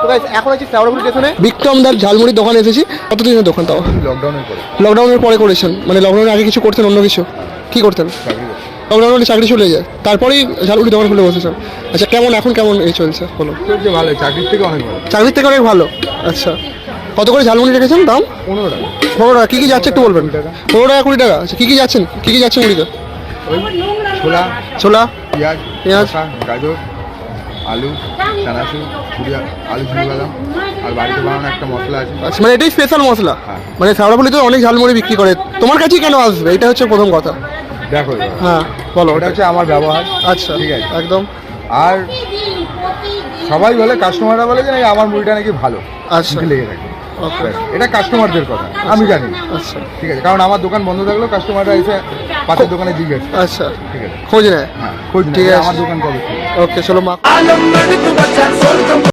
তো গাইস এখন আছি শ্যাওড়াফুলি স্টেশনে বিক্রমদার ঝালমুড়ির দোকানে এসেছি। কতদিনের দোকান তাও? লকডাউনের পরে করেছেন, মানে লকডাউনের আগে কিছু করতেন অন্য কিছু? কি করতেন? লকডাউনে চাকরি চলে যায়, তারপরেই ঝালমুড়ি দোকান খুলে বসেছেন। আচ্ছা কেমন এখন কেমন এই চলছে বলো? চলছে ভালো, চাকরির থেকে অনেক ভালো। চাকরির থেকে অনেক ভালো। আচ্ছা কত করে ঝালমুড়ি রেখেছেন দাম? 15 টাকা। 15 টাকা। কী কী যাচ্ছে একটু বলবেন? 15 টাকা 20 টাকা। আচ্ছা কী কী যাচ্ছেন, কী কী যাচ্ছে মুড়িতে? ওই ছোলা, ছোলা, পেঁয়াজ, পেঁয়াজ, শসা, গাজর, আলু, চানাচুর, আলু ঝুড়ি বাদাম, আর বাড়িতে বানানো একটা মশলা আছে। আচ্ছা মানে এটাই স্পেশাল মশলা? হ্যাঁ। মানে শ্যাওড়াফুলিতে অনেক ঝালমুড়ি বিক্রি করে, তোমার কাছেই কেন আসবে? এটা হচ্ছে প্রথম কথা। দেখো এবার, হ্যাঁ বলো। ওটা হচ্ছে আমার ব্যবহার। আচ্ছা ঠিক আছে, একদম। আর সবাই বলে, কাস্টমাররা বলে যে নাকি আমার মুড়িটা নাকি ভালো, আচ্ছা মুখে লেগে থাকে। ওকে। এটা কাস্টমারদের কথা, আমি জানি না। আচ্ছা ঠিক আছে, কারণ আমার দোকান বন্ধ থাকলেও কাস্টমাররা এসে পাশের দোকানে জিজ্ঞেস করে। আচ্ছা ঠিক আছে, খোঁজ নেয়। হ্যাঁ খোঁজ ঠিক নেয় আছে। আমার দোকান কবে খুলবে। ওকে চলো মা।